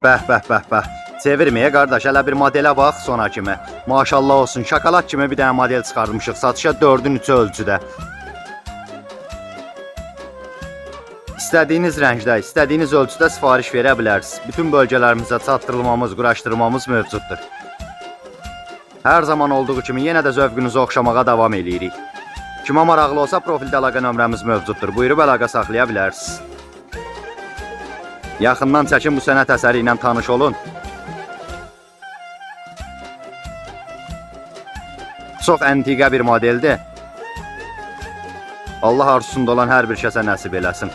Bəh, bəh, bəh, bəh. Çevirməyə qardaş, hələ bir modelə bax sona kimi. Maşallah olsun, şokolad kimi bir dənə model çıxarmışıq. Satışa 4-ün 3-ü ölçüdə. İstədiyiniz rəngdə, istədiyiniz ölçüdə sifariş verə bilərsiniz. Bütün bölgələrimizə çatdırılmamız, quraşdırılmamız mövcuddur. Hər zaman olduğu kimi yenə də zövqünüzü oxşamağa davam eləyirik. Kimə maraqlı olsa profildə əlaqə nömrəmiz mövcuddur. Buyurub əlaqə saxlaya bilərsiniz. Yaxından çəkin bu sənət əsəri ilə tanış olun. Çox əntiqə bir modeldir. Allah arzusunda olan hər bir kəsə nəsib eləsin.